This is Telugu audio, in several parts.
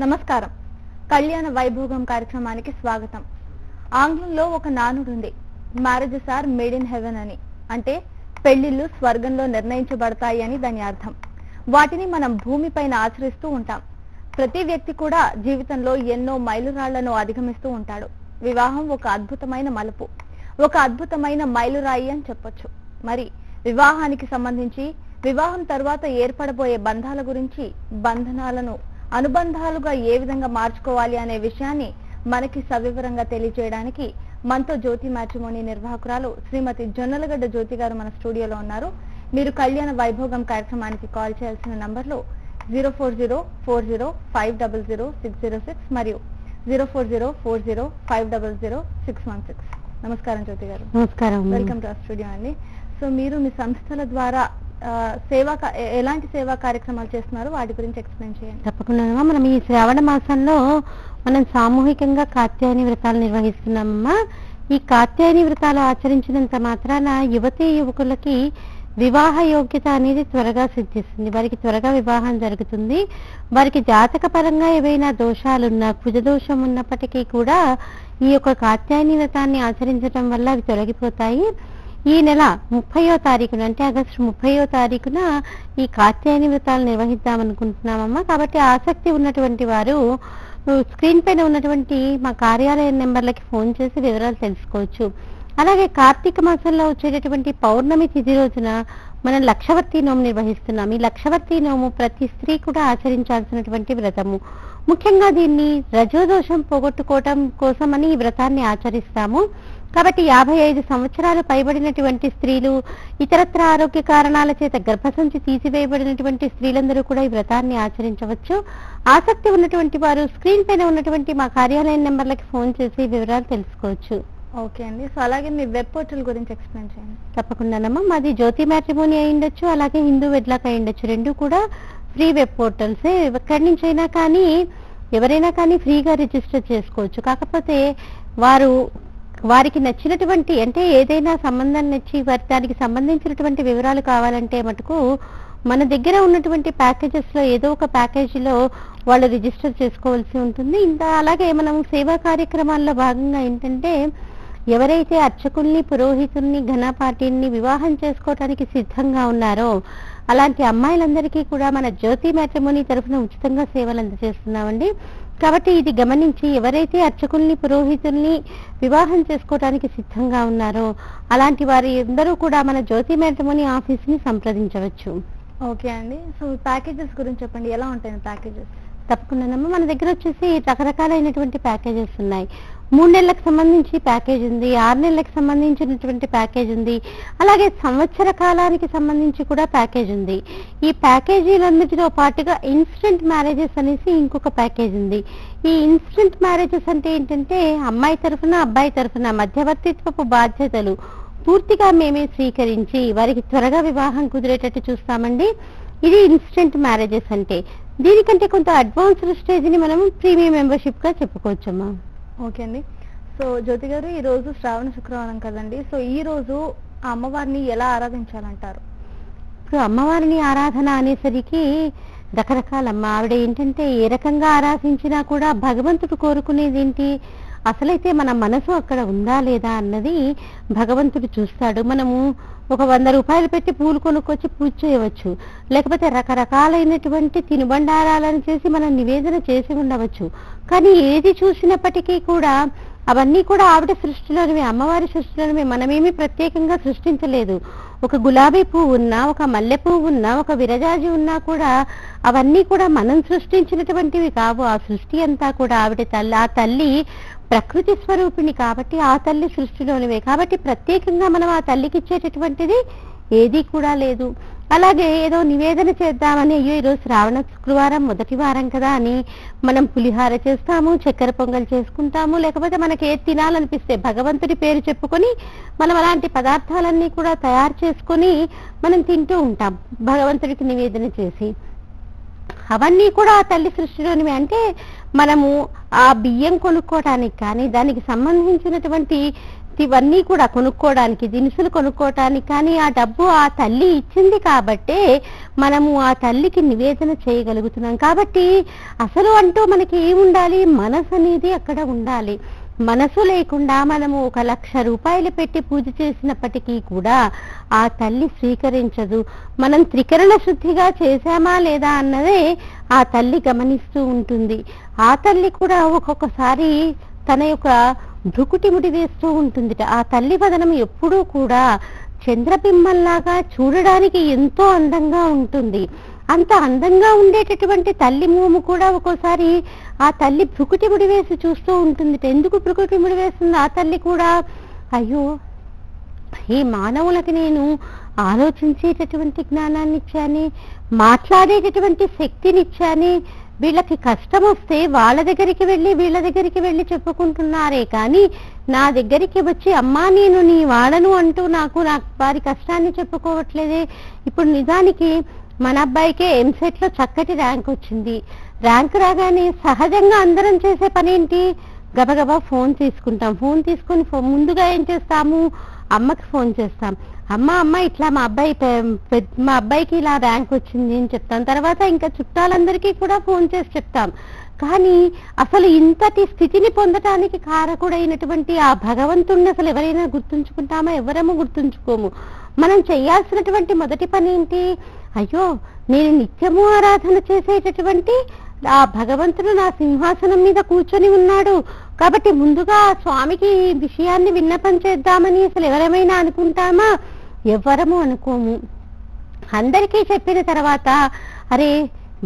నమస్కారం. కళ్యాణ వైభోగం కార్యక్రమానికి స్వాగతం. ఆంగ్లంలో ఒక నానుడు ఉంది, marriages are made in heaven అని. అంటే పెళ్లిళ్ళు స్వర్గంలో నిర్ణయించబడతాయి అని దాని అర్థం. వాటిని మనం భూమిపైన ఆచరిస్తూ ఉంటాం. ప్రతి వ్యక్తి కూడా జీవితంలో ఎన్నో మైలురాళ్లను అధిగమిస్తూ ఉంటాడు. వివాహం ఒక అద్భుతమైన మలుపు, ఒక అద్భుతమైన మైలురాయి అని చెప్పొచ్చు. మరి వివాహానికి సంబంధించి, వివాహం తర్వాత ఏర్పడబోయే బంధాల గురించి, బంధనాలను అనుబంధాలుగా ఏ విధంగా మార్చుకోవాలి అనే విషయాన్ని మనకి సవివరంగా తెలియజేయడానికి మనతో జ్యోతి మ్యాట్రిమోనీ నిర్వాహకురాలు శ్రీమతి జొన్నలగడ్డ జ్యోతి గారు మన స్టూడియోలో ఉన్నారు. మీరు కళ్యాణ వైభోగం కార్యక్రమానికి కాల్ చేయాల్సిన నంబర్లు 04040500606 మరియు 04040500616. నమస్కారం జ్యోతి గారు. నమస్కారం. వెల్కమ్ టు స్టూడియో అండి. సో మీరు మీ సంస్థల ద్వారా ఎలాంటి సేవా కార్యక్రమాలు చేస్తున్నారు, వాటి గురించి ఎక్స్ప్లెయిన్ చేయండి. తప్పకుండా. మనం ఈ శ్రావణ మాసంలో మనం సామూహికంగా కాత్యాయని వ్రతాలు నిర్వహిస్తున్నామమ్మా. ఈ కాత్యాయని వ్రతాలు ఆచరించినంత మాత్రాన యువతీ యువకులకి వివాహ యోగ్యత అనేది త్వరగా సిద్ధిస్తుంది. వారికి త్వరగా వివాహం జరుగుతుంది. వారికి జాతక పరంగా ఏవైనా దోషాలున్నా, కుజదోషం ఉన్నప్పటికీ కూడా ఈ యొక్క కాత్యాయని వ్రతాన్ని ఆచరించడం వల్ల అవి తొలగిపోతాయి. ఈ నెల 30వ తారీఖున, అంటే ఆగస్టు 30వ తారీఖున ఈ కాత్యాయని వ్రతాలు నిర్వహిద్దాం అనుకుంటున్నామమ్మా. కాబట్టి ఆసక్తి ఉన్నటువంటి వారు స్క్రీన్ పైన ఉన్నటువంటి మా కార్యాలయ నెంబర్లకి ఫోన్ చేసి వివరాలు తెలుసుకోవచ్చు. అలాగే కార్తీక మాసంలో వచ్చేటటువంటి పౌర్ణమి తిథి రోజున మనం లక్షవర్తి నోము నిర్వహిస్తున్నాం. ఈ లక్షవర్తి నోము ప్రతి స్త్రీ కూడా ఆచరించాల్సినటువంటి వ్రతము. ముఖ్యంగా దీన్ని రజోదోషం పోగొట్టుకోవటం కోసమని ఈ వ్రతాన్ని ఆచరిస్తాము. కాబట్టి 55 సంవత్సరాలు పైబడినటువంటి స్త్రీలు, ఇతరత్ర ఆరోగ్య కారణాల చేత గర్భసంచి తీసివేయబడినటువంటి స్త్రీలందరూ కూడా ఈ వ్రతాన్ని ఆచరించవచ్చు. ఆసక్తి ఉన్నటువంటి వారు స్క్రీన్ పైన ఉన్నటువంటి మా కార్యాలయం నెంబర్లకి ఫోన్ చేసి వివరాలు తెలుసుకోవచ్చు. ఓకే అండి. సో అలాగే మీ వెబ్ పోర్టల్ గురించి ఎక్స్ప్లెయిన్ చేయండి. తప్పకుండానమ్మా. మాది జ్యోతి మ్యాట్రిమోనీ అయి ఉండొచ్చు, అలాగే హిందూ వెడ్లాక్ అయి ఉండొచ్చు. రెండు కూడా ఫ్రీ వెబ్ పోర్టల్సే. ఎక్కడి నుంచి అయినా కానీ ఎవరైనా కానీ ఫ్రీగా రిజిస్టర్ చేసుకోవచ్చు. కాకపోతే వారికి నచ్చినటువంటి, అంటే ఏదైనా సంబంధం నచ్చి దానికి సంబంధించినటువంటి వివరాలు కావాలంటే మటుకు మన దగ్గర ఉన్నటువంటి ప్యాకేజెస్ లో ఏదో ఒక ప్యాకేజీలో వాళ్ళు రిజిస్టర్ చేసుకోవాల్సి ఉంటుంది. ఇంకా అలాగే మనం సేవా కార్యక్రమాల్లో భాగంగా ఏంటంటే, ఎవరైతే అర్చకుల్ని, పురోహితుల్ని, ఘనపాటిని వివాహం చేసుకోవడానికి సిద్ధంగా ఉన్నారో అలాంటి అమ్మాయిలందరికీ కూడా మన జ్యోతి మ్యాట్రిమోనీ తరఫున ఉచితంగా సేవలు అందజేస్తున్నామండి. కాబట్టి ఇది గమనించి ఎవరైతే అర్చకుల్ని, పురోహితుల్ని వివాహం చేసుకోవడానికి సిద్ధంగా ఉన్నారో అలాంటి వారి అందరూ కూడా మన జ్యోతి మ్యాట్రిమోనీ ఆఫీస్ని సంప్రదించవచ్చు. ఓకే అండి. సో ప్యాకేజెస్ గురించి చెప్పండి, ఎలా ఉంటాయి ప్యాకేజెస్? తప్పకుండానమ్మా. మన దగ్గర వచ్చేసి రకరకాలైనటువంటి ప్యాకేజెస్ ఉన్నాయి. 3 నెలలకు సంబంధించి ప్యాకేజ్ ఉంది, 6 నెలలకు సంబంధించినటువంటి ప్యాకేజ్ ఉంది, అలాగే సంవత్సర కాలానికి సంబంధించి కూడా ప్యాకేజ్ ఉంది. ఈ ప్యాకేజీలన్నిటితో పాటుగా ఇన్స్టెంట్ మ్యారేజెస్ అనేసి ఇంకొక ప్యాకేజ్ ఉంది. ఈ ఇన్స్టెంట్ మ్యారేజెస్ అంటే ఏంటంటే, అమ్మాయి తరఫున, అబ్బాయి తరఫున మధ్యవర్తిత్వపు బాధ్యతలు పూర్తిగా మేమే స్వీకరించి వారికి త్వరగా వివాహం కుదిరేటట్టు చూస్తామండి. ఇది ఇన్స్టెంట్ మ్యారేజెస్ అంటే. దీనికంటే కొంత అడ్వాన్స్డ్ స్టేజ్ని మనం ప్రీమియం మెంబర్షిప్ గా చెప్పుకోవచ్చమ్మా. ఓకే అండి. సో జ్యోతి గారు, ఈ రోజు శ్రావణ శుక్రవారం కదండి. సో ఈ రోజు ఆ అమ్మవారిని ఎలా ఆరాధించాలంటారు? ఇప్పుడు అమ్మవారిని ఆరాధన అనేసరికి రకరకాలమ్మ. ఆవిడ ఏంటంటే ఏ రకంగా ఆరాధించినా కూడా భగవంతుడు కోరుకునేది ఏంటి, అసలైతే మన మనసు అక్కడ ఉందా లేదా అన్నది భగవంతుడు చూస్తాడు. మనము ఒక 100 రూపాయలు పెట్టి పూలు కొనుక్కొచ్చి పూజ చేయవచ్చు, లేకపోతే రకరకాలైనటువంటి తినుబండారాలను చేసి మనం నివేదన చేసి ఉండవచ్చు. కానీ ఏది చూసినప్పటికీ కూడా అవన్నీ కూడా ఆవిడ సృష్టిలోనివి, అమ్మవారి సృష్టిలోనివి. మనమేమి ప్రత్యేకంగా సృష్టించలేదు. ఒక గులాబీ పువ్వు ఉన్నా, ఒక మల్లె పువ్వు ఉన్నా, ఒక విరజాజి ఉన్నా కూడా అవన్నీ కూడా మనం సృష్టించినటువంటివి కావు. ఆ సృష్టి అంతా కూడా ఆవిడ తల్లి. ఆ తల్లి ప్రకృతి స్వరూపిణి కాబట్టి ఆ తల్లి సృష్టిలోనివే. కాబట్టి ప్రత్యేకంగా మనం ఆ తల్లికి ఇచ్చేటటువంటిది ఏదీ కూడా లేదు. అలాగే ఏదో నివేదన చేద్దామని, అయ్యో ఈరోజు శ్రావణ శుక్రవారం మొదటి వారం కదా అని మనం పులిహార చేస్తాము, చక్కెర పొంగల్ చేసుకుంటాము, లేకపోతే మనకి ఏది తినాలనిపిస్తే భగవంతుడి పేరు చెప్పుకొని మనం అలాంటి పదార్థాలన్నీ కూడా తయారు చేసుకొని మనం తింటూ ఉంటాం భగవంతుడికి నివేదన చేసి. అవన్నీ కూడా ఆ తల్లి సృష్టిలోనివి. అంటే మనము ఆ బియ్యం కొనుక్కోవటానికి కానీ, దానికి సంబంధించినటువంటి ఇవన్నీ కూడా కొనుక్కోవడానికి, దినుసులు కొనుక్కోవటానికి. కానీ ఆ డబ్బు ఆ తల్లి ఇచ్చింది కాబట్టే మనము ఆ తల్లికి నివేదన చేయగలుగుతున్నాం. కాబట్టి అసలు అంటూ మనకి ఏముండాలి, మనసు అనేది అక్కడ ఉండాలి. మనసు లేకుండా మనము 1,00,000 రూపాయలు పెట్టి పూజ చేసినప్పటికీ కూడా ఆ తల్లి స్వీకరించదు. మనం త్రికరణ శుద్ధిగా చేశామా లేదా అన్నదే ఆ తల్లి గమనిస్తూ ఉంటుంది. ఆ తల్లి కూడా ఒక్కొక్కసారి తన యొక్క భృకుటి ముడి వేస్తూ ఉంటుంది. ఆ తల్లి వదనం ఎప్పుడూ కూడా చంద్రబింబంలాగా చూడడానికి ఎంతో అందంగా ఉంటుంది. అంత అందంగా ఉండేటటువంటి తల్లి మోము కూడా ఒక్కోసారి ఆ తల్లి భృకుటి ముడి వేసి చూస్తూ ఉంటుంది. ఎందుకు భృకుటి ముడి వేస్తుంది ఆ తల్లి కూడా? అయ్యో, ఈ మానవులకి నేను ఆలోచించేటటువంటి జ్ఞానాన్ని ఇచ్చాను, మాట్లాడేటటువంటి శక్తిని ఇచ్చాను. వీళ్ళకి కష్టం వస్తే వాళ్ళ దగ్గరికి వెళ్ళి వీళ్ళ దగ్గరికి వెళ్ళి చెప్పుకుంటున్నారే కానీ నా దగ్గరికి వచ్చి అమ్మా నేను నీ వాడను అంటూ నాకు వారి కష్టాన్ని చెప్పుకోవట్లేదే. ఇప్పుడు నిజానికి మన అబ్బాయికే ఎంసెట్ లో చక్కటి ర్యాంక్ వచ్చింది. ర్యాంక్ రాగానే సహజంగా అందరం చేసే పని ఏంటి, గబగబా ఫోన్ తీసుకుంటాం. ఫోన్ తీసుకొని ముందుగా ఏం చేస్తాము, అమ్మకి ఫోన్ చేస్తాం. అమ్మ ఇట్లా మా అబ్బాయికి ఇలా ర్యాంక్ వచ్చింది అని చెప్తాం. తర్వాత ఇంకా చుట్టాలందరికీ కూడా ఫోన్ చేసి చెప్తాం. కానీ అసలు ఇంతటి స్థితిని పొందటానికి కారకుడైనటువంటి ఆ భగవంతుణ్ణి అసలు ఎవరైనా గుర్తుంచుకుంటామా? ఎవరము గుర్తుంచుకోము. మనం చేయాల్సినటువంటి మొదటి పని ఏంటి, అయ్యో నేను నిత్యము ఆరాధన చేసేటటువంటి ఆ భగవంతుడు నా సింహాసనం మీద కూర్చొని ఉన్నాడు కాబట్టి ముందుగా స్వామికి ఈ విషయాన్ని విన్నపం చేద్దామని అసలు ఎవరమైనా అనుకుంటామా? ఎవరము అనుకోము. అందరికీ చెప్పిన తర్వాత అరే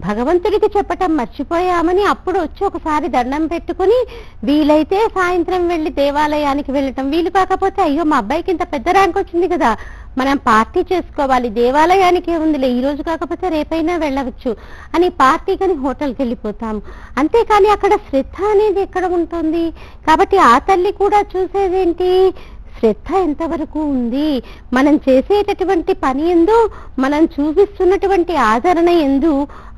భగవంతుడికి చెప్పటం మర్చిపోయామని అప్పుడు వచ్చి ఒకసారి దండం పెట్టుకుని వీలైతే సాయంత్రం వెళ్ళి దేవాలయానికి వెళ్ళటం. వీలు కాకపోతే అయ్యో మా అబ్బాయికి ఇంత పెద్ద ర్యాంక్ వచ్చింది కదా మనం పార్టీ చేసుకోవాలి, దేవాలయానికి ఏముందిలే ఈ రోజు కాకపోతే రేపైనా వెళ్ళవచ్చు అని పార్టీకని హోటల్కి వెళ్ళిపోతాము. అంతేకాని అక్కడ శ్రద్ధ అనేది ఎక్కడ ఉంటుంది? కాబట్టి ఆ తల్లి కూడా చూసేదేంటి, శ్రద్ధ ఎంతవరకు ఉంది, మనం చేసేటటువంటి పని ఎందు మనం చూపిస్తున్నటువంటి ఆదరణ ఎందు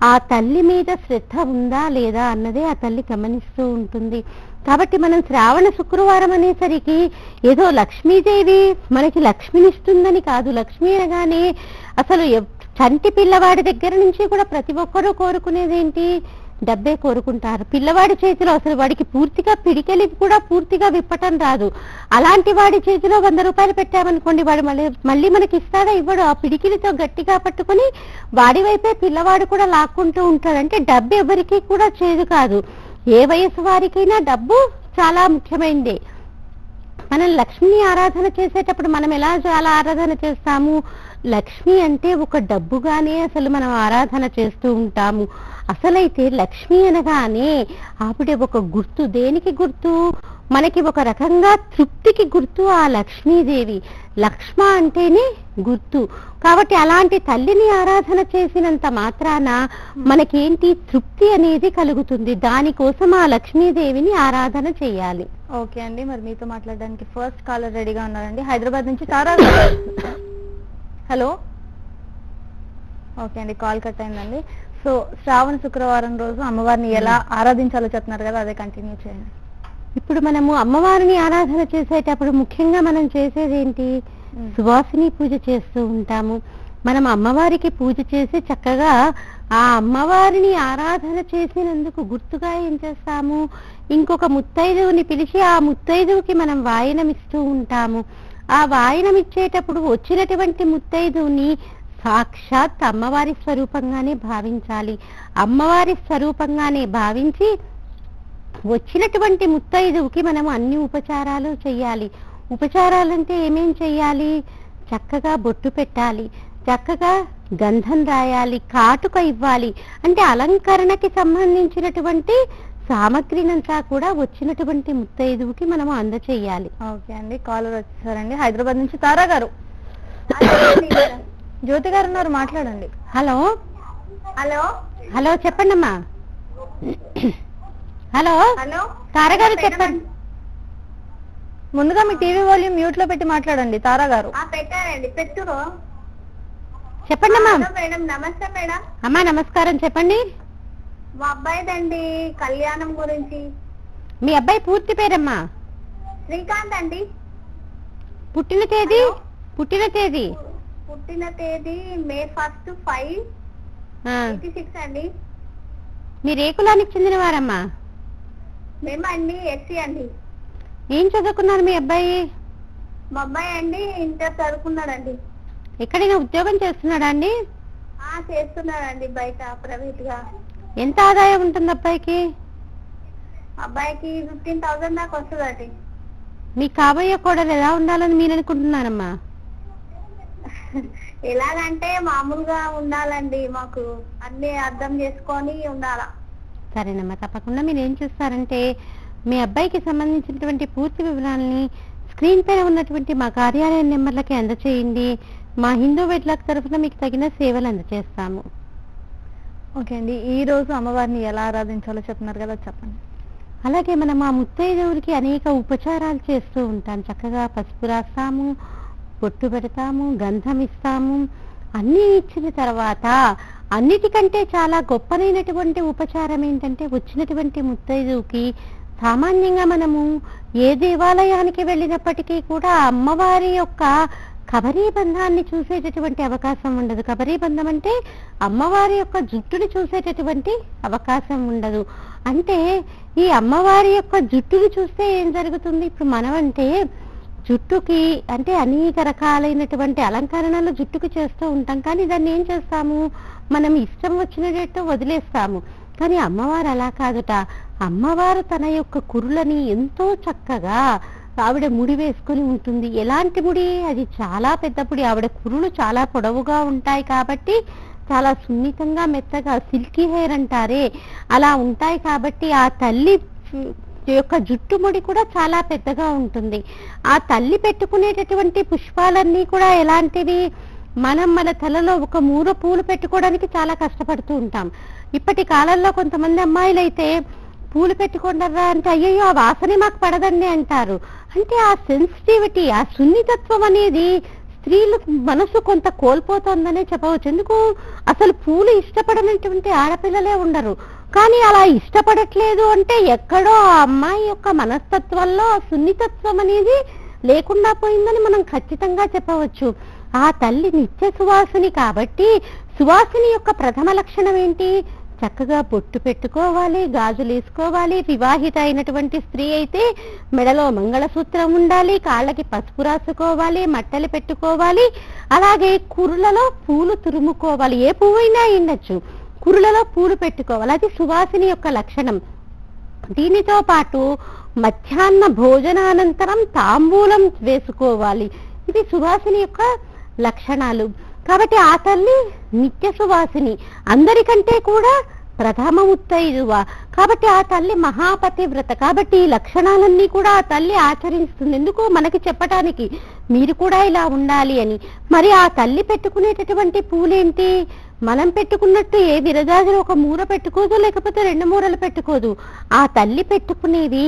ఆ తల్లి మీద శ్రద్ధ ఉందా లేదా అన్నదే ఆ తల్లి గమనిస్తూ ఉంటుంది. కాబట్టి మనం శ్రావణ శుక్రవారం అనేసరికి ఏదో లక్ష్మీదేవి మనకి లక్ష్మినిస్తుందని కాదు. లక్ష్మి అనగానే అసలు చంటి పిల్లవాడి దగ్గర నుంచి కూడా ప్రతి ఒక్కరూ కోరుకునేదేంటి, డబ్బే కోరుకుంటారు. పిల్లవాడి చేతిలో అసలు వాడికి పూర్తిగా పిడికెలి కూడా పూర్తిగా విప్పటం రాదు. అలాంటి వాడి చేతిలో 100 రూపాయలు పెట్టామనుకోండి, వాడు మళ్ళీ మనకి ఇస్తాడా? ఇవ్వడు. ఆ పిడికిలితో గట్టిగా పట్టుకుని వాడి వైపే పిల్లవాడు కూడా లాక్కుంటూ ఉంటాడు. అంటే డబ్బు ఎవరికి కూడా చేదు కాదు. ఏ వయసు వారికైనా డబ్బు చాలా ముఖ్యమైనదే. మనం లక్ష్మిని ఆరాధన చేసేటప్పుడు మనం ఎలా చాలా ఆరాధన చేస్తాము, లక్ష్మి అంటే ఒక డబ్బుగానే అసలు మనం ఆరాధన చేస్తూ ఉంటాము. అసలైతే లక్ష్మి అనగానే ఆవిడ ఒక గుర్తు. దేనికి గుర్తు? మనకి ఒక రకంగా తృప్తికి గుర్తు ఆ లక్ష్మీదేవి. లక్ష్మ అంటేనే గుర్తు. కాబట్టి అలాంటి తల్లిని ఆరాధన చేసినంత మాత్రాన మనకేంటి తృప్తి అనేది కలుగుతుంది. దానికోసం ఆ లక్ష్మీదేవిని ఆరాధన చేయాలి. ఓకే అండి, మరి మీతో మాట్లాడడానికి ఫస్ట్ కాలర్ రెడీగా ఉన్నారండి. హైదరాబాద్ నుంచి తారా. హలో. ఓకే అండి, కాల్ కట్ అయిందండి. సో శ్రావణ శుక్రవారం రోజు అమ్మవారిని ఎలా ఆరాధించాలో చెప్తున్నారు కదా, అదే కంటిన్యూ చేయండి. ఇప్పుడు మనము అమ్మవారిని ఆరాధన చేసేటప్పుడు ముఖ్యంగా మనం చేసేది ఏంటి, సువాసిని పూజ చేస్తూ ఉంటాము. మనం అమ్మవారికి పూజ చేసి చక్కగా ఆ అమ్మవారిని ఆరాధన చేసినందుకు గుర్తుగా ఏం చేస్తాము, ఇంకొక ముత్తైదువుని పిలిచి ఆ ముత్తైదువుకి మనం వాయనం ఇస్తూ ఉంటాము. ఆ వాయనం ఇచ్చేటప్పుడు వచ్చినటువంటి ముత్తైదువుని సాక్షాత్ అమ్మవారి స్వరూపంగానే భావించాలి. అమ్మవారి స్వరూపంగానే భావించి వచ్చినటువంటి ముత్తైదువుకి మనం అన్ని ఉపచారాలు చెయ్యాలి. ఉపచారాలంటే ఏమేం చెయ్యాలి, చక్కగా బొట్టు పెట్టాలి, చక్కగా గంధం రాయాలి, కాటుక ఇవ్వాలి. అంటే అలంకరణకి సంబంధించినటువంటి సామగ్రినంతా కూడా వచ్చినటువంటి ముత్తైదువుకి మనం అందచేయాలి. ఓకే అండి, కాలర్ వచ్చేసారండి. హైదరాబాద్ నుంచి తారా గారు. జ్యోతి గారు ఉన్నారు, మాట్లాడండి. హలో. హలో హలో చెప్పండి అమ్మా. హలో హలో తారా గారు చెప్పండి. ముందుగా మీ టీవీ వాల్యూమ్ మ్యూట్ లో పెట్టి మాట్లాడండి. తారా గారు పెట్టారండి, పెట్టురు. చెప్పండి అమ్మా. మేడం నమస్తే మేడం. అమ్మా నమస్కారం, చెప్పండి. మా అబ్బాయిదండి కళ్యాణం గురించి. మీ అబ్బాయి పూర్తి పేరమ్మా? శ్రీకాంత్ అండి. పుట్టిన తేదీ పుట్టిన తేదీ పుట్టిన తేదీ May 1, 586 అండి. మీరు ఏ కులానికి చెందిన వారమ్మా? మేము అండి ఎస్సీ అండి. ఏం చదువుకున్నారు మీ అబ్బాయి? మా అబ్బాయి అండి ఇంటర్ చదువుకున్నాడండి. ఎక్కడైనా ఉద్యోగం చేస్తున్నాడా అండి? చేస్తున్నాడండి బయట ప్రైవేట్ గా. ఎంత ఆదాయం ఉంటుంది అబ్బాయికి? అబ్బాయికి 15,000 దాకా వస్తుందండి. మీ కాబోయే కోడలు ఎలా ఉండాలని మీరు అనుకుంటున్నారమ్మా? ఎలాగంటే మామూలుగా ఉండాలండి, మాకు అన్ని అర్థం చేసుకొని ఉండాలా. సరేనమ్మా, తప్పకుండా మీరు ఏం చేస్తారంటే మీ అబ్బాయికి సంబంధించినటువంటి పూర్తి వివరాలని స్క్రీన్ పైన ఉన్నటువంటి మా కార్యాలయ నెంబర్లకి అందచేయండి. మా హిందూ వెడ్లాక్ తరఫున మీకు తగిన సేవలు అందజేస్తాము. ఓకే అండి, ఈ రోజు అమ్మవారిని ఎలా ఆరాధించాలో చెప్తున్నారు కదా, చెప్పండి. అలాగే మనం ఆ ముత్తైదువులకి అనేక ఉపచారాలు చేస్తూ ఉంటాం. చక్కగా పసుపు రాస్తాము, పొట్టు పెడతాము, గంధం ఇస్తాము. అన్నీ ఇచ్చిన తర్వాత అన్నిటికంటే చాలా గొప్పనైనటువంటి ఉపచారం ఏంటంటే వచ్చినటువంటి ముత్తైదువుకి సామాన్యంగా మనము ఏ దేవాలయానికి వెళ్ళినప్పటికీ కూడా అమ్మవారి యొక్క కబరీ బంధాన్ని చూసేటటువంటి అవకాశం ఉండదు. కబరీ బంధం అంటే అమ్మవారి యొక్క జుట్టుని చూసేటటువంటి అవకాశం ఉండదు. అంటే ఈ అమ్మవారి యొక్క జుట్టుని చూస్తే ఏం జరుగుతుంది? ఇప్పుడు మనం అంటే జుట్టుకి అంటే అనేక రకాలైనటువంటి అలంకరణలు జుట్టుకు చేస్తూ ఉంటాం, కానీ దాన్ని ఏం చేస్తాము, మనం ఇష్టం వచ్చినట్టు వదిలేస్తాము. కానీ అమ్మవారు అలా కాదుట. అమ్మవారు తన యొక్క కురులని ఎంతో చక్కగా ఆవిడ ముడి వేసుకొని ఉంటుంది. ఎలాంటి ముడి? అది చాలా పెద్ద ముడి. ఆవిడ కురులు చాలా పొడవుగా ఉంటాయి కాబట్టి చాలా సున్నితంగా మెత్తగా సిల్కీ హెయిర్ అంటారే అలా ఉంటాయి కాబట్టి ఆ తల్లి యొక్క జుట్టుముడి కూడా చాలా పెద్దగా ఉంటుంది. ఆ తల్లి పెట్టుకునేటటువంటి పుష్పాలన్నీ కూడా ఎలాంటివి? మనం మన తలలో ఒక మూర పూలు పెట్టుకోవడానికి చాలా కష్టపడుతూ ఉంటాం. ఇప్పటి కాలంలో కొంతమంది అమ్మాయిలు అయితే పూలు పెట్టుకుంటారా అంటే అయ్యయ్యో ఆ వాసనే మాకు పడదండి అంటారు. అంటే ఆ సెన్సిటివిటీ, ఆ సున్నితత్వం అనేది స్త్రీలు మనసు కొంత కోల్పోతుందనే చెప్పవచ్చు. ఎందుకు? అసలు పూలు ఇష్టపడనటువంటి ఆడపిల్లలే ఉండరు. కానీ అలా ఇష్టపడట్లేదు అంటే ఎక్కడో ఆ అమ్మాయి యొక్క మనస్తత్వంలో ఆ సున్నితత్వం అనేది లేకుండా పోయిందని మనం ఖచ్చితంగా చెప్పవచ్చు. ఆ తల్లి నిత్య సువాసిని కాబట్టి సువాసిని యొక్క ప్రథమ లక్షణం ఏంటి? చక్కగా బొట్టు పెట్టుకోవాలి, గాజులు వేసుకోవాలి. వివాహిత అయినటువంటి స్త్రీ అయితే మెడలో మంగళసూత్రం ఉండాలి, కాళ్ళకి పసుపు రాసుకోవాలి, మట్టెలు పెట్టుకోవాలి. అలాగే కురులలో పూలు తురుముకోవాలి. ఏ పువ్వు అయినా ఉండొచ్చు, కురులలో పూలు పెట్టుకోవాలి. అది సువాసిని యొక్క లక్షణం. దీనితో పాటు మధ్యాహ్న భోజనానంతరం తాంబూలం వేసుకోవాలి. ఇది సువాసిని యొక్క లక్షణాలు. కాబట్టి ఆ తల్లి నిత్య సువాసిని, అందరికంటే కూడా ప్రథమ ముత్తైదువ. కాబట్టి ఆ తల్లి మహాపతివ్రత. కాబట్టి ఈ లక్షణాలన్నీ కూడా ఆ తల్లి ఆచరిస్తుంది. ఎందుకు? మనకి చెప్పటానికి మీరు కూడా ఇలా ఉండాలి అని. మరి ఆ తల్లి పెట్టుకునేటటువంటి పూలేంటి? మనం పెట్టుకున్నట్టు ఏ విరజాజులు ఒక మూర పెట్టుకోదు, లేకపోతే 2 మూరలు పెట్టుకోదు. ఆ తల్లి పెట్టుకునేది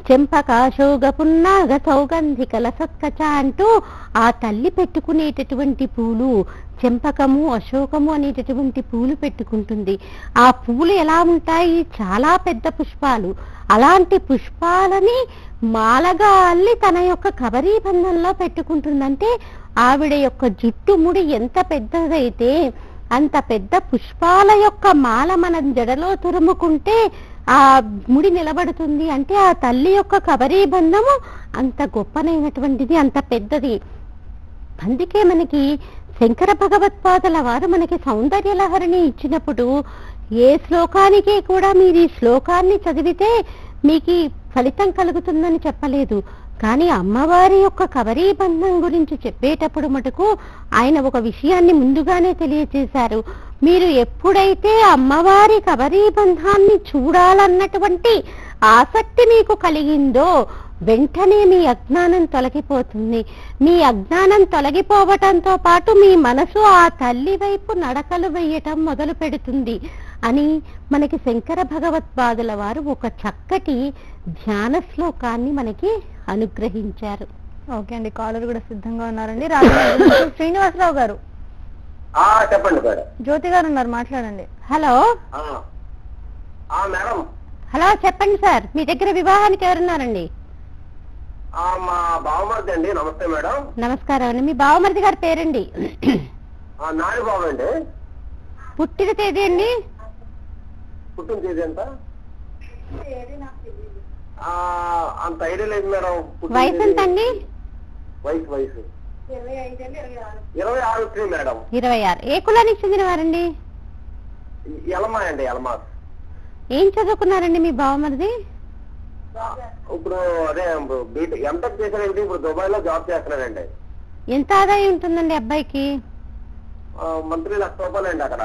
చెంపక, శోగ, పున్నాగ, సౌగంధిక, లసత్కచ అంటూ ఆ తల్లి పెట్టుకునేటటువంటి పూలు చెంపకము, అశోకము అనేటటువంటి పూలు పెట్టుకుంటుంది. ఆ పూలు ఎలా ఉంటాయి? చాలా పెద్ద పుష్పాలు. అలాంటి పుష్పాలని మాలగా అల్లి తన యొక్క కబరీ బంధంలో పెట్టుకుంటుందంటే ఆవిడ యొక్క జుట్టు ముడి ఎంత పెద్దదైతే అంత పెద్ద పుష్పాల యొక్క మాల మనం జడలో తురుముకుంటే ఆ ముడి నిలబడుతుంది. అంటే ఆ తల్లి యొక్క కబరీ బంధము అంత గొప్పనైనటువంటిది, అంత పెద్దది. అందుకే మనకి శంకర భగవత్పాదుల వారు మనకి సౌందర్య లహరిని ఇచ్చినప్పుడు ఏ శ్లోకానికి కూడా మీరు ఈ శ్లోకాన్ని చదివితే మీకు ఫలితం కలుగుతుందని చెప్పలేదు. కానీ అమ్మవారి యొక్క కబరీ బంధం గురించి చెప్పేటప్పుడు మటుకు ఆయన ఒక విషయాన్ని ముందుగానే తెలియజేశారు. మీరు ఎప్పుడైతే అమ్మవారి కబరీ బంధాన్ని చూడాలన్నటువంటి ఆసక్తి మీకు కలిగిందో వెంటనే మీ అజ్ఞానం తొలగిపోతుంది. మీ అజ్ఞానం తొలగిపోవటంతో పాటు మీ మనసు ఆ తల్లి వైపు నడకలు వేయటం మొదలు పెడుతుంది అని మనకి శంకర భగవత్పాదుల వారు ఒక చక్కటి ధ్యాన శ్లోకాన్ని మనకి అనుగ్రహించారు. ఓకే అండి, కాలర్ కూడా సిద్ధంగా ఉన్నారండి. రాజమండ్రి శ్రీనివాసరావు గారు. చెప్పండి మేడం. జ్యోతి గారు ఉన్నారు, మాట్లాడండి. Hello madam. హలో, చెప్పండి సార్. మీ దగ్గర వివాహానికి ఎవరున్నారండి? మా బావమరిది అండి. నమస్తే మేడం. నమస్కారం అండి. మీ బావమరిది గారి పేరండి? నాని బాబు అండి. పుట్టిన తేదీ అండి? పుట్టిన తేదీ ఎంత అంత ఐడియా లేదు మేడం. వయసు ఎంత అండి? వయసు 26 మేడం. 26. ఏ కులానికి చెందిన వారండి? ఎలమా అండి. ఎలమా. ఏం చదువుకున్నారండి మీ బావమరిది? ఇప్పుడు అదే ఎంటెక్ చేశారండి. ఇప్పుడు దుబాయ్ లో జాబ్ చేస్తున్నారండి. ఎంత ఆదాయం ఉంటుందండి అబ్బాయికి? మంత్లీ ₹1,00,000 అండి అక్కడ.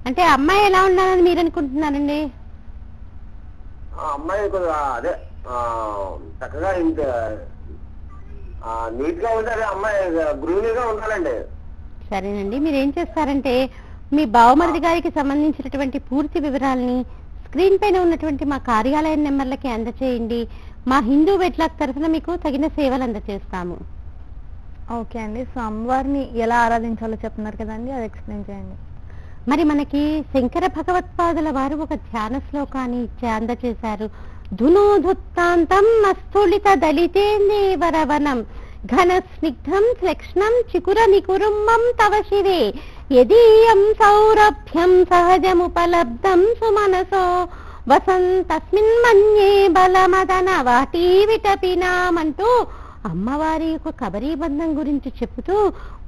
అంటే అమ్మాయి ఎలా ఉండాలని మీరు అనుకుంటున్నారండి? అమ్మాయి అదే చక్కగా నీట్ గా ఉండాలి. అమ్మాయి గృహిణిగా ఉండాలండి. సరేనండి. మీరు ఏం చేస్తారంటే మీ బావమరిది గారికి సంబంధించినటువంటి పూర్తి వివరాలని స్క్రీన్ పైన ఉన్నటువంటి మా కార్యాలయం నెంబర్లకి అందచేయండి. మా హిందూ వెట్లాక్ తరఫున మీకు తగిన సేవలు అందజేస్తాము. ఓకే అండి. సో అమ్మవారిని ఎలా ఆరాధించాలో చెప్తున్నారు కదండి, అది ఎక్స్ప్లెయిన్ చేయండి. మరి మనకి శంకర భగవత్పాదుల వారు ఒక ధ్యాన శ్లోకాన్ని అందచేశారు. ధునోధుత్తాంతం అస్థూలిత దళితేందేవరవనం ఘన స్నిగ్ధం శ్లక్ష్ణం చికుర నికురుంబం తవ శివే యదీయం సౌరభ్యం సహజముపలబ్ధం సుమనసో వసంతస్మిన్ మన్యే బలమదన వాటీ విటపినామంటూ అమ్మవారి యొక్క కబరీ బంధం గురించి చెబుతూ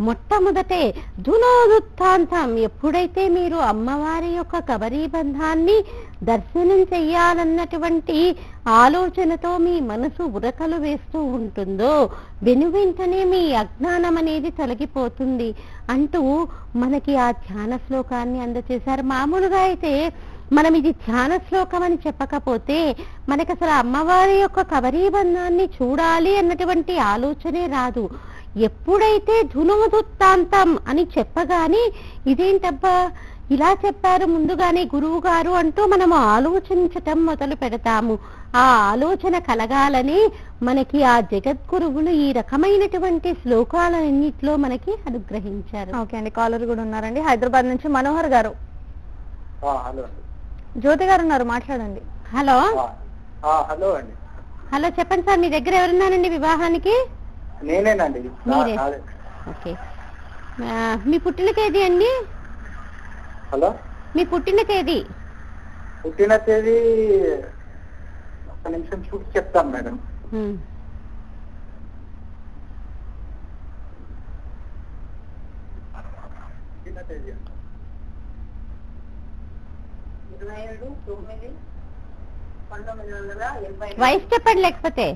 మొట్టమొదటే ధునోదుత్తాంతం, ఎప్పుడైతే మీరు అమ్మవారి యొక్క కబరీ బంధాన్ని దర్శనం చెయ్యాలన్నటువంటి ఆలోచనతో మీ మనసు ఉరకలు వేస్తూ ఉంటుందో వెనువెంటనే మీ అజ్ఞానం అనేది తొలగిపోతుంది అంటూ మనకి ఆ ధ్యాన శ్లోకాన్ని అందచేశారు. మామూలుగా అయితే మనం ఇది ధ్యాన శ్లోకం అని చెప్పకపోతే మనకి అసలు అమ్మవారి యొక్క కబరీ బంధాన్ని చూడాలి అన్నటువంటి ఆలోచనే రాదు. ఎప్పుడైతే ధునోదుత్తాంతం అని చెప్పగానే ఇదేంటబ్బా ఇలా చెప్పారు ముందుగానే గురువు గారు అంటూ మనము ఆలోచించటం మొదలు పెడతాము. ఆ ఆలోచన కలగాలని మనకి ఆ జగద్గురువులు ఈ రకమైనటువంటి శ్లోకాలన్నింటిలో మనకి అనుగ్రహించారు. ఓకే అండి. కాలర్ కూడా ఉన్నారండి. హైదరాబాద్ నుంచి మనోహర్ గారు. హలో. జ్యోతి గారు ఉన్నారు, మాట్లాడండి. హలో. హలో అండి. హలో, చెప్పండి సార్. మీ దగ్గర ఎవరున్నారండి వివాహానికి? నేనేనండి. మీరే. ఓకే. మీ పుట్టిన తేదీ అండి? హలో. మీ పుట్టిన తేదీ? పుట్టిన తేదీ ఒక నిమిషం చూసి చెప్తాను మేడం. పుట్టిన తేదీ 27/9/1980. వయసు చెప్పండి, లేకపోతే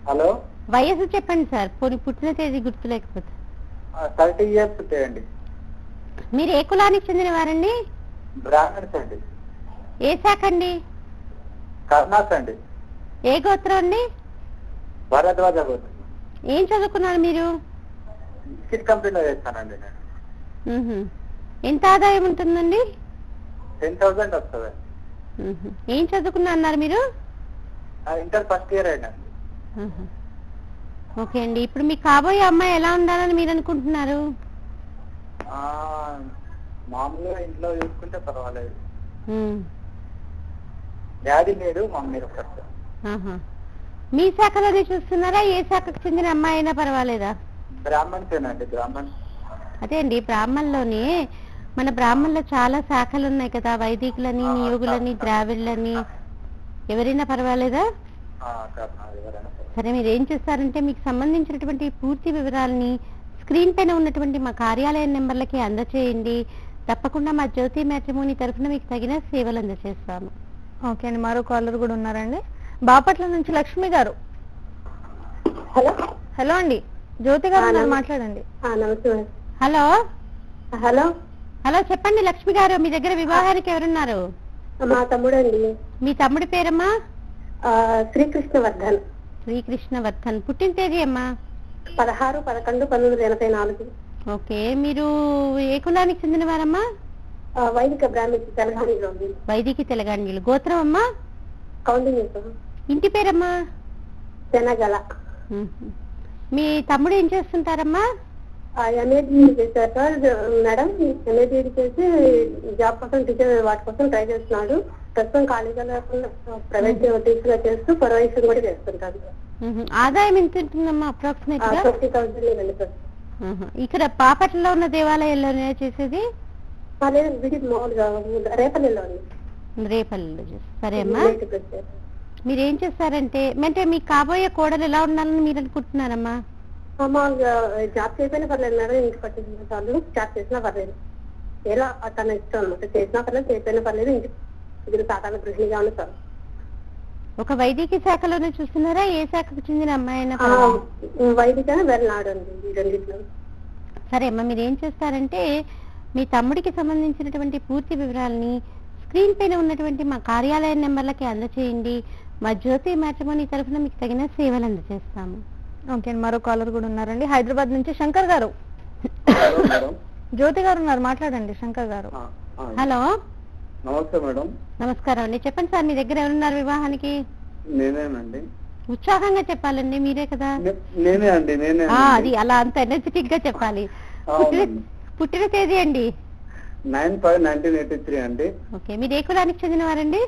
హలో వయసు చెప్పండి సార్. పోనీ పుట్టిన తేదీ గుర్తు లేకపోతే. 30 years ఉంటాయండి. మీరు ఏ కులానికి చెందిన వారండి? బ్రాహ్మణ్స్ అండి. ఏ శాఖ అండి? కర్ణాస్ అండి. ఏ గోత్రం అండి? భరద్వాజ గోత్రం. ఏం చదువుకున్నారు మీరు? బిస్కెట్ కంపెనీలో చేస్తానండి నేను. ఎంత ఆదాయం ఉంటుందండి? 10,000 వస్తుంది. ఏం చదువుకున్నా అన్నారు మీరు? ఇంటర్ ఫస్ట్ ఇయర్ అయినా. ఓకే అండి. ఇప్పుడు మీ కాబోయే అమ్మాయి ఎలా ఉండాలని మీరు అనుకుంటున్నారు? మామూలుగా ఇంట్లో చూసుకుంటే పర్వాలేదు. డాడీ లేడు, మమ్మీ ఒకటి. మీ శాఖలోనే చూస్తున్నారా? ఏ శాఖకు చెందిన అమ్మాయి అయినా పర్వాలేదా? బ్రాహ్మణ్సేనండి. బ్రాహ్మణ్. అదే అండి, బ్రాహ్మణ్లోనే మన బ్రాహ్మణ్లో చాలా శాఖలు ఉన్నాయి కదా, వైదికులని, నియోగులని, ద్రావిడ్లని. ఎవరైనా పర్వాలేదా? సరే, మీరు ఏం చేస్తారంటే మీకు సంబంధించినటువంటి పూర్తి వివరాలని స్క్రీన్ పైన ఉన్నటువంటి మా కార్యాలయం నెంబర్లకి అందచేయండి. తప్పకుండా మా జ్యోతి మ్యాట్రిమోనీ తరఫున మీకు తగిన సేవలు అందజేస్తాము. ఓకే అండి. మరో కాలర్ కూడా ఉన్నారండి. బాపట్ల నుంచి లక్ష్మి గారు. హలో. హలో అండి. జ్యోతి గారు మాట్లాడండి. నమస్తే. హలో. హలో. హలో, చెప్పండి లక్ష్మి గారు. మీ దగ్గర వివాహానికి ఎవరున్నారు? మా తమ్ముడు అండి. మీ తమ్ముడి పేరమ్మా? శ్రీకృష్ణవర్ధన్. శ్రీకృష్ణవర్ధన్. పుట్టిన తేదీ అమ్మా? 16/11/1984. ఓకే. మీరు ఏ కులానికి చెందిన వారమ్మా? వైదిక బ్రాహ్మణి, తెలంగాణలో ఉంది. వైదికి తెలంగాణలో. గోత్రం అమ్మా? కౌంటింగ్. ఇంటి పేరమ్మా? జనగల. మీ తమ్ముడు ఏం చేస్తుంటారమ్మా? ఎంఏడి చేశారు సార్ మేడం. ఎంఏడి చేసి జాబ్ కోసం, టీచర్ వాటి కోసం ట్రై చేస్తున్నాడు. ప్రస్తుతం ఖాళీగా ప్రైవేట్ టీచర్ గా చేస్తూ పర్వైషన్ కూడా చేస్తుంటారు. ఆదాయం ఎంత ఉంటుందమ్మా అప్రాక్సిమేట్ గా? 20,000 లేదండి సార్. ఇక్కడ బాపట్లలో ఉన్న దేవాలయాల్లోనే చేసేది? లేదండి, విడిది మామూలుగా రేపల్లిలో అండి. రేపల్లిలో చేస్తారు. సరే అమ్మా, మీరేం చేస్తారంటే అంటే మీకు కాబోయే కోడలు ఎలా ఉండాలని మీరు అనుకుంటున్నారమ్మా? మామూలుగా జాబ్ చేయకపోయినా పర్లేదు మేడం, ఇంటికి పట్టించిన చాలు, జాబ్ చేసినా పర్లేదు, ఎలా తన ఇష్టం అనమాట. చేసినా పర్లేదు, చేయకపోయినా పర్లేదు, ఇంటికి సాధారణ గృహిణిగా ఉన్న చాలు. ఒక వైదిక శాఖలోనే చూస్తున్నారా? ఏ శాఖకు చెందిన అమ్మాయి అయినా? వైదికనే వెళ్ళాడు అండి ఈ రెండింటిలో. సరే అమ్మా, మీరు ఏం చేస్తారంటే మీ తమ్ముడికి సంబంధించినటువంటి పూర్తి వివరాలని స్క్రీన్ పైన ఉన్నటువంటి మా కార్యాలయ నెంబర్లకి అందచేయండి. మా జ్యోతి మ్యాట్రిమోనీ తరఫున మీకు తగిన సేవలు అందజేస్తాము. ఓకే, మరో కాలర్ కూడా ఉన్నారండి హైదరాబాద్ నుంచి. శంకర్ గారు, జ్యోతి గారు ఉన్నారు, మాట్లాడండి. శంకర్ గారు. హలో, నమస్తే మేడం. నమస్కారం అండి. చెప్పండి సార్, మీ దగ్గర ఎవరున్నారు వివాహానికి? నేనేనండి. ఉత్సాహంగా చెప్పాలండి, మీరే కదా. నేనే అండి. అది అలా అంత ఎనర్జెటిక్ గా చెప్పాలి. పుట్టిన తేదీ అండి? 9/5/1983 అండి. ఓకే, మీరు ఏ కులానికి చెందినవారండి?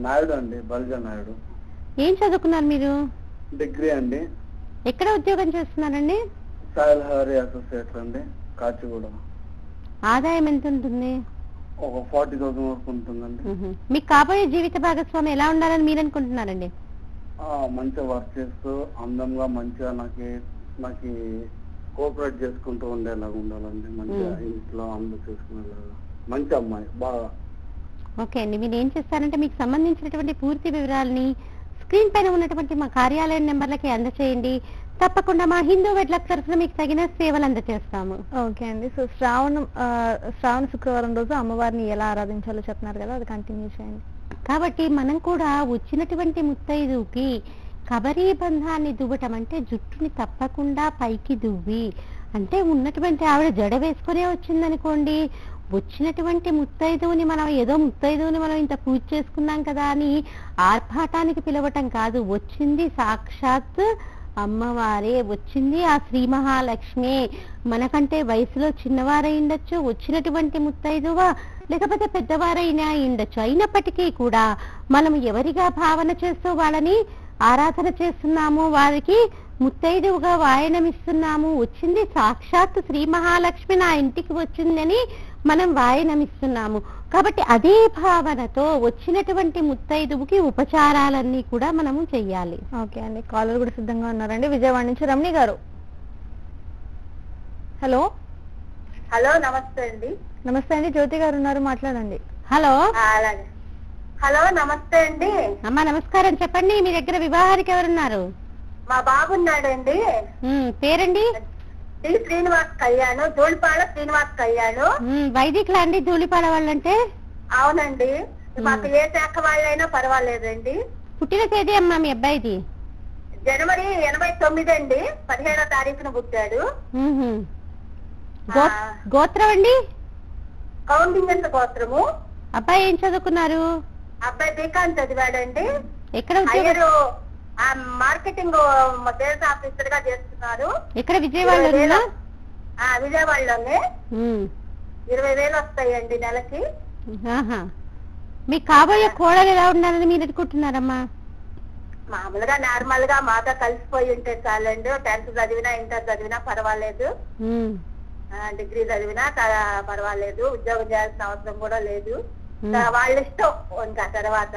నాయుడు అండి, బల్జా నాయుడు. ఏం చదువుకున్నారు మీరు? డిగ్రీ అండి. ఎక్కడ ఉద్యోగం చేస్తున్నారండి? సాయిల్ హరి అసోసియేట్స్ అండి, కాచిగూడ. ఆదాయం ఎంత ఉంటుంది? ఒక 40,000 వరకు ఉంటుందండి. మీకు కాబోయే జీవిత భాగస్వామి ఎలా ఉండాలని మీరు అనుకుంటున్నారండి? మంచిగా వర్క్ చేస్తూ అందంగా మంచిగా నాకు కోఆపరేట్ చేసుకుంటూ ఉండేలాగా ఉండాలండి. మంచిగా ఇంట్లో అందరూ చేసుకునేలాగా మంచి అమ్మాయి బాగా. ఓకే అండి, మీరు ఏం చేస్తారంటే మీకు సంబంధించినటువంటి పూర్తి వివరాలని స్క్రీన్ పైన ఉన్నటువంటి మా కార్యాలయం నెంబర్లకి అందచేయండి. తప్పకుండా మా హిందూ వెడ్లక్ తరఫున మీకు తగిన సేవలు అందజేస్తాము. ఓకే అండి. సో శ్రావణ శుక్రవారం రోజు అమ్మవారిని ఎలా ఆరాధించాలో చెప్తున్నారు కదా, అది కంటిన్యూ చేయండి. కాబట్టి మనం కూడా వచ్చినటువంటి ముత్తైదుకి కబరీ బంధాన్ని దువ్వటం అంటే జుట్టుని తప్పకుండా పైకి దువ్వి, అంటే ఉన్నటువంటి ఆవిడ జడ వేసుకునే వచ్చిందనుకోండి, వచ్చినటువంటి ముత్తైదువుని మనం ఏదో ముత్తైదువుని మనం ఇంత పూజ చేసుకున్నాం కదా అని ఆర్భాటానికి పిలవటం కాదు. వచ్చింది సాక్షాత్ అమ్మవారే, వచ్చింది ఆ శ్రీ మహాలక్ష్మి. మనకంటే వయసులో చిన్నవారై ఉండొచ్చు, వచ్చినటువంటి ముత్తైదువ లేకపోతే పెద్దవారైనా ఉండొచ్చు. అయినప్పటికీ కూడా మనం ఎవరిగా భావన చేస్తూ వాళ్ళని ఆరాధన చేస్తున్నాము, వారికి ముత్తైదువుగా వాయనమిస్తున్నాము. వచ్చింది సాక్షాత్ శ్రీ మహాలక్ష్మి నా ఇంటికి వచ్చిందని మనం వాయనమిస్తున్నాము. కాబట్టి అదే భావనతో వచ్చినటువంటి ముత్తైదువుకి ఉపచారాలన్నీ కూడా మనము చెయ్యాలి. ఓకే అండి, కాలర్ కూడా సిద్ధంగా ఉన్నారండి. విజయవాడ నుంచి రమణి గారు. హలో. హలో, నమస్తే అండి. నమస్తే అండి, జ్యోతి గారు ఉన్నారు, మాట్లాడండి. హలో. అలాగే. హలో, నమస్తే అండి. అమ్మా నమస్కారం, చెప్పండి. మీ దగ్గర వివాహానికి ఎవరున్నారు? మా బాబున్నాడండి. పేరండి? శ్రీనివాస్ కళ్యాణ్, ధూళిపాడ శ్రీనివాస్ కళ్యాణ్. వైదికులా అండి ధూళిపాడ వాళ్ళంటే? అవునండి, మాకు ఏ శాఖ వాళ్ళైనా పర్వాలేదండి. పుట్టిన తేదీ అమ్మా మీ అబ్బాయిది? జనవరి 89 అండి, 17వ తారీఖున పుట్టాడు. గోత్రం అండి? కౌంటింగ్ గోత్రము. అబ్బాయి ఏం చదువుకున్నారు? అబ్బాయి బీకాం చదివాడండి. ఎక్కడ మార్కెటింగ్ సేల్స్ ఆఫీసర్ గా చేస్తున్నారు. ఇక్కడ విజయవాడలో? విజయవాడలోనే. 20,000 వస్తాయండి నెలకి. మీకు కాబోయే కోడలు ఎలా ఉండాలని మీరు అనుకుంటున్నారమ్మా? మామూలుగా నార్మల్ గా మాతో కలిసిపోయి ఉంటే చాలండి. 10th చదివినా ఇంటర్ చదివినా పర్వాలేదు, డిగ్రీ చదివినా పర్వాలేదు, ఉద్యోగం చేయాల్సిన అవసరం కూడా లేదు. వాళ్ళ ఇష్టం ఇంకా తర్వాత.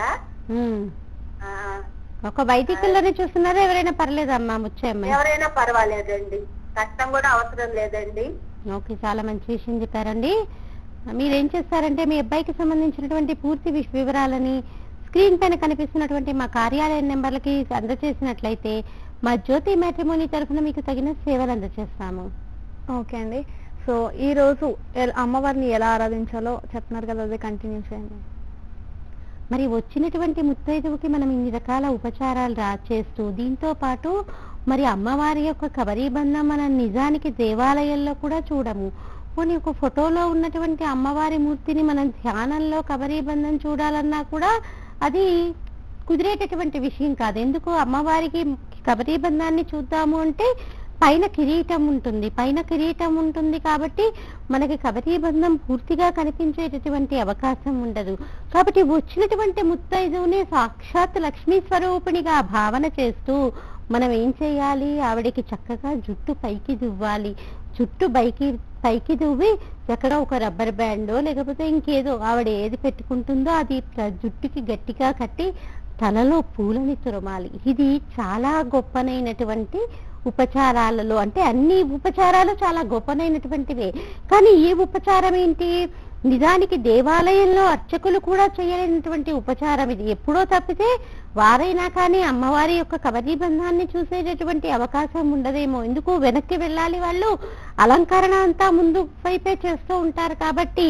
ఒక వైదికుల్లోనే చూస్తున్నారా? ఎవరైనా పర్లేదమ్మా వచ్చే అమ్మాయి? ఎవరైనా పర్వాలేదండి, కష్టం కూడా అవసరం లేదండి. ఓకే, చాలా మంచి విషయం చెప్పారండి. మీరేం చేస్తారంటే మీ అబ్బాయికి సంబంధించినటువంటి పూర్తి వివరాలని స్క్రీన్ పైన కనిపిస్తున్నటువంటి మా కార్యాలయ నెంబర్లకి అందజేసినట్లయితే మా జ్యోతి మ్యాట్రిమోనీ తరఫున మీకు తగిన సేవలు అందజేస్తాము. ఓకే అండి. సో ఈ రోజు అమ్మవారిని ఎలా ఆరాధించాలో చెప్తున్నారు కదా, అదే కంటిన్యూ చేయండి. మరి వచ్చినటువంటి ముత్తైదువుకి మనం ఇన్ని రకాల ఉపచారాలు చేస్తూ దీంతో పాటు మరి అమ్మవారి యొక్క కబరీ బంధం మనం నిజానికి దేవాలయంలో కూడా చూడము. పోనీ ఒక ఫోటోలో ఉన్నటువంటి అమ్మవారి మూర్తిని మనం ధ్యానంలో కబరీ బంధం చూడాలన్నా కూడా అది కుదిరేటటువంటి విషయం కాదు. ఎందుకు అమ్మవారికి కబరీ బంధాన్ని చూద్దాము అంటే పైన కిరీటం ఉంటుంది కాబట్టి మనకి కబరీ బంధం పూర్తిగా కనిపించేటటువంటి అవకాశం ఉండదు. కాబట్టి వచ్చినటువంటి ముత్తైదువుని సాక్షాత్ లక్ష్మీ స్వరూపిణిగా భావన చేస్తూ మనం ఏం చేయాలి, ఆవిడకి చక్కగా జుట్టు పైకి దువ్వాలి. జుట్టు పైకి దువ్వి ఎక్కడ ఒక రబ్బర్ బ్యాండో లేకపోతే ఇంకేదో ఆవిడ ఏది పెట్టుకుంటుందో అది జుట్టుకి గట్టిగా కట్టి తలలో పూలని తురమాలి. ఇది చాలా గొప్పనైనటువంటి ఉపచారాలలో, అంటే అన్ని ఉపచారాలు చాలా గొప్పనైనటువంటివే. కానీ ఈ ఉపచారం ఏంటి, నిజానికి దేవాలయంలో అర్చకులు కూడా చేయలేనటువంటి ఉపచారం ఇది. ఎప్పుడో తప్పితే వారైనా కానీ అమ్మవారి యొక్క కబరీ బంధాన్ని చూసేటటువంటి అవకాశం ఉండదేమో. ఎందుకు వెనక్కి వెళ్ళాలి, వాళ్ళు అలంకరణ అంతా ముందు వైపే చేస్తూ ఉంటారు కాబట్టి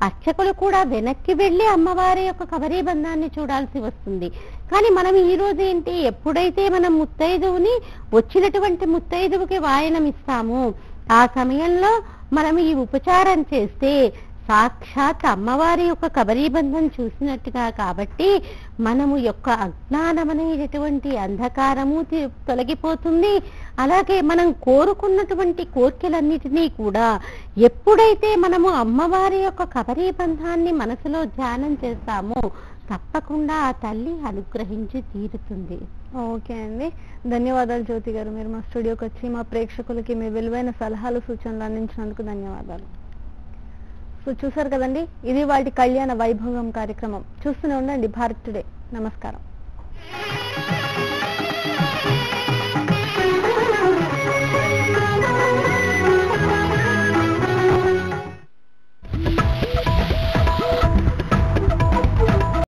అర్చకులు కూడా వెనక్కి వెళ్ళి అమ్మవారి యొక్క కబరీ బంధాన్ని చూడాల్సి వస్తుంది. కానీ మనం ఈ రోజు ఏంటి, ఎప్పుడైతే మనం ముత్తైదువుని వచ్చినటువంటి ముత్తైదువుకి వాయనం ఇస్తాము ఆ సమయంలో మనం ఈ ఉపచారం చేస్తే సాక్షాత్ అమ్మవారి యొక్క కబరీ బంధం చూసినట్టుగా, కాబట్టి మనము యొక్క అజ్ఞానమనేటటువంటి అంధకారము తొలగిపోతుంది. అలాగే మనం కోరుకున్నటువంటి కోర్కెలన్నిటినీ కూడా ఎప్పుడైతే మనము అమ్మవారి యొక్క కబరీ బంధాన్ని మనసులో ధ్యానం చేస్తామో తప్పకుండా ఆ తల్లి అనుగ్రహించి తీరుతుంది. ఓకే అండి, ధన్యవాదాలు జ్యోతి గారు. మీరు మా స్టూడియోకి వచ్చి మా ప్రేక్షకులకి మీ విలువైన సలహాలు సూచనలు అందించినందుకు ధన్యవాదాలు. సో చూసారు కదండి, ఇది వాటి కళ్యాణ వైభోగం కార్యక్రమం. చూస్తూనే ఉండండి భారత్ టుడే. నమస్కారం.